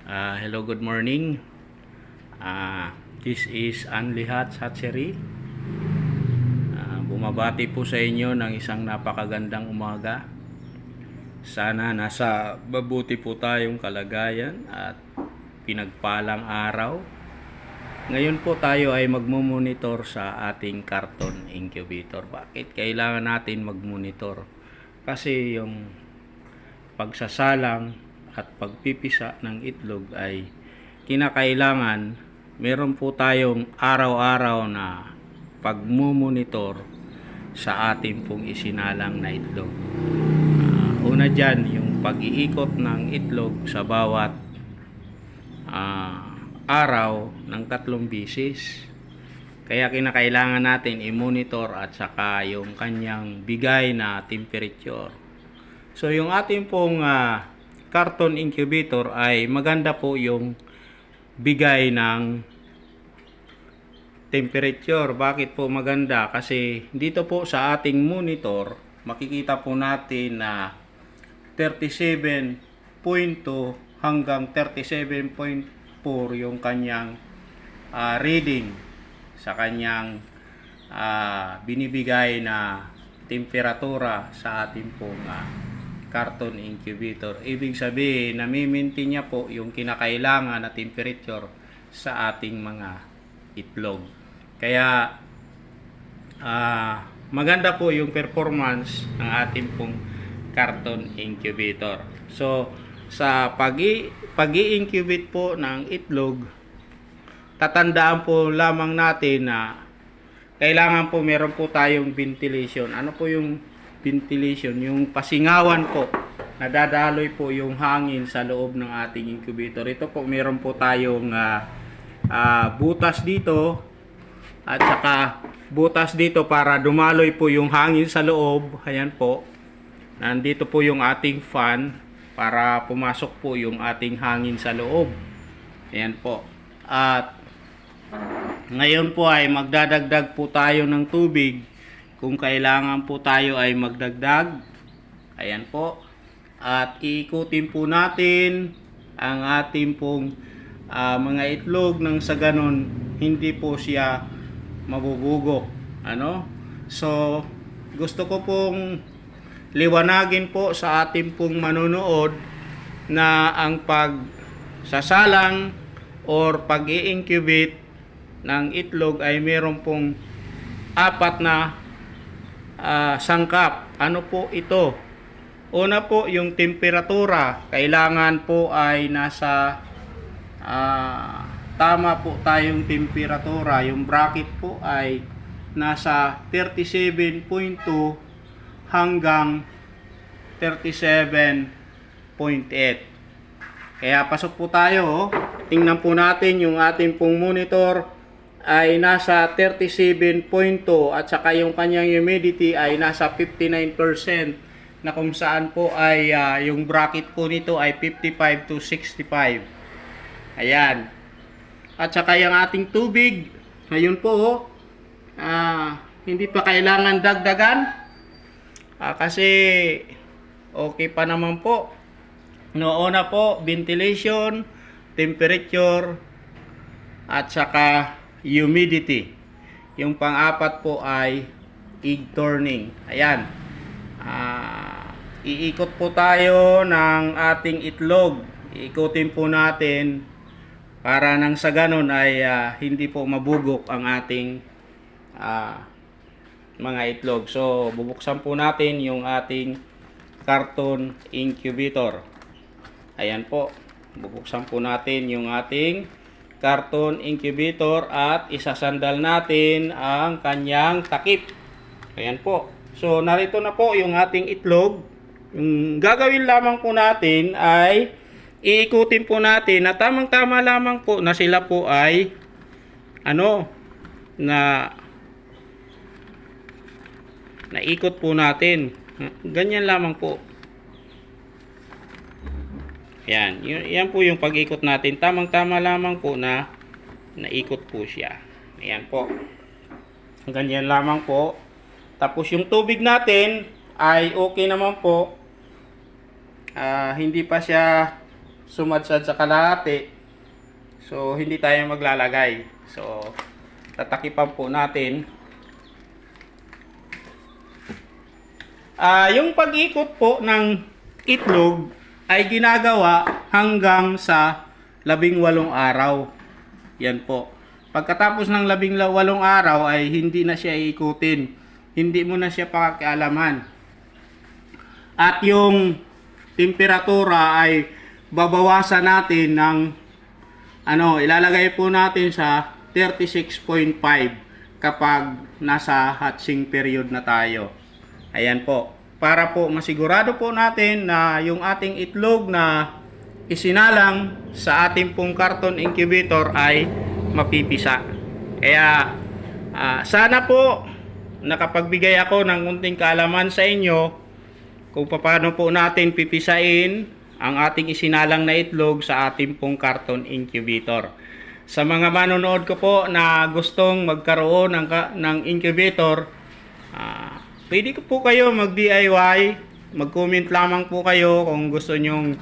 Hello, good morning. This is Anlihat Hatchery. Bumabati po sa inyo ng isang napakagandang umaga. Sana nasa mabuti po tayong kalagayan at pinagpalang araw. Ngayon po tayo ay magmumonitor sa ating carton incubator. Bakit kailangan natin magmonitor? Kasi yung pagsasalang at pagpipisa ng itlog ay kinakailangan meron po tayong araw-araw na pagmumonitor sa ating pong isinalang na itlog. Una dyan, yung pag-iikot ng itlog sa bawat araw ng 3 bisis. Kaya kinakailangan natin i-monitor at saka yung kanyang bigay na temperature. So yung ating pong carton incubator ay maganda po yung bigay ng temperature. Bakit po maganda? Kasi dito po sa ating monitor, makikita po natin na 37.2 hanggang 37.4 yung kanyang reading sa kanyang binibigay na temperatura sa ating pong carton incubator. Ibig sabihin, nami-maintain niya po yung kinakailangan na temperature sa ating mga itlog. Kaya maganda po yung performance ng ating pong carton incubator. So sa pag-i-incubate po ng itlog, tatandaan po lamang natin na kailangan po meron po tayong ventilation. Ano po yung ventilation? Yung pasingawan po, nadadaloy po yung hangin sa loob ng ating incubator. Ito po, meron po tayong butas dito at saka butas dito para dumaloy po yung hangin sa loob. Ayan po. Nandito po yung ating fan para pumasok po yung ating hangin sa loob. Ayan po. At ngayon po ay magdadagdag po tayo ng tubig kung kailangan po tayo ay magdagdag. Ayan po. At iikutin po natin ang ating pong mga itlog nang sa ganon hindi po siya mabubugok. So gusto ko pong liwanagin po sa ating pong manonood na ang pagsasalang or pag-i-incubate ng itlog ay meron pong 4 na sangkap. Ano po ito? Una po, yung temperatura. Kailangan po ay nasa tama po tayong temperatura. Yung bracket po ay nasa 37.2 hanggang 37.8. Kaya pasok po tayo. Tingnan po natin yung ating pong monitor ay nasa 37.2 at saka yung kanyang humidity ay nasa 59% na kung saan po ay yung bracket po nito ay 55 to 65. Ayan. At saka yung ating tubig, ayun po, hindi pa kailangan dagdagan kasi okay pa naman po. Noona po, ventilation, temperature, at saka humidity. Yung pang-4 po ay egg turning. Ayan. Iikot po tayo ng ating itlog. Iikutin po natin para nang sa ganon ay hindi po mabugok ang ating mga itlog. So, bubuksan po natin yung ating carton incubator. Ayan po. Bubuksan po natin yung ating carton incubator at isasandal natin ang kanyang takip. Ayan po. So, narito na po yung ating itlog. Yung gagawin lamang po natin ay iikutin po natin na tamang-tama lamang po na sila po ay naikot po natin. Ganyan lamang po. Yan. Yan po yung pag-ikot natin. Tamang-tama lamang po na naikot po siya. Ayan po. Ganyan lamang po. Tapos yung tubig natin ay okay naman po. Hindi pa siya sumadsad sa kalahati. So, hindi tayo maglalagay. So, tatakipan po natin. Yung pag-ikot po ng itlog ay ginagawa hanggang sa 18 araw. Yan po. Pagkatapos ng 18 araw ay hindi na siya iikutin. Hindi mo na siya pakialaman. At yung temperatura ay babawasan natin ng ilalagay po natin sa 36.5 kapag nasa hatching period na tayo. Ayan po. Para po masigurado po natin na yung ating itlog na isinalang sa ating pong carton incubator ay mapipisa. Kaya sana po nakapagbigay ako ng unting kaalaman sa inyo kung paano po natin pipisain ang ating isinalang na itlog sa ating pong carton incubator. Sa mga manonood ko po na gustong magkaroon ng incubator, pwede po kayo mag-DIY, mag-comment lamang po kayo kung gusto nyong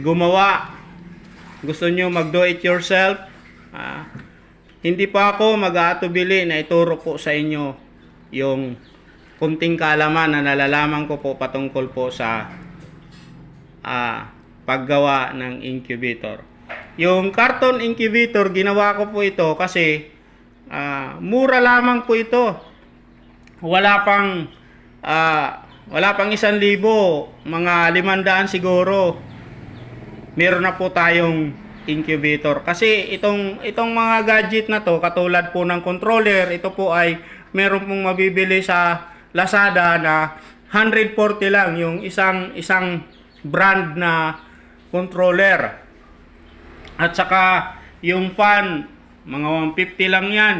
gumawa, gusto nyo mag-do it yourself. Hindi pa ako mag-aatubili na ituro po sa inyo yung kunting kaalaman na nalalaman ko po patungkol po sa paggawa ng incubator. Yung carton incubator, ginawa ko po ito kasi mura lamang po ito. Wala pang 1,000, mga 500 siguro. Meron na po tayong incubator. Kasi itong mga gadget na to, katulad po ng controller, ito po ay meron pong mabibili sa Lazada na 140 lang yung isang brand na controller. At saka yung fan, mga 150 lang yan.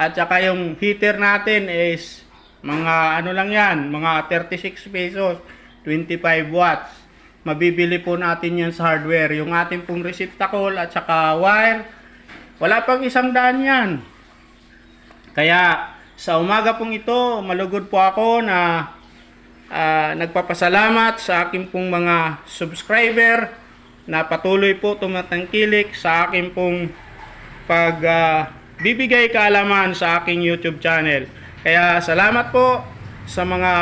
At saka yung heater natin is mga lang yan, mga 36 pesos, 25 watts. Mabibili po natin yan sa hardware. Yung ating pong receptacle at saka wire, wala pang 100 yan. Kaya sa umaga pong ito, malugod po ako na nagpapasalamat sa aking pong mga subscriber na patuloy po tumatangkilik sa aking pong pagbibigay kaalaman sa aking YouTube channel. Kaya salamat po sa mga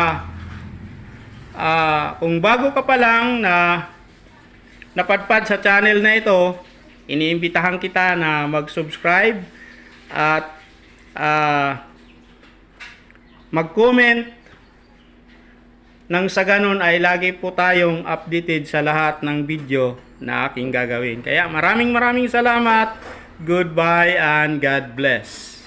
kung bago ka pa lang na napadpad sa channel na ito, iniimbitahan kita na mag-subscribe at mag-comment nang sa ganun ay lagi po tayong updated sa lahat ng video na aking gagawin. Kaya maraming salamat. Goodbye and God bless.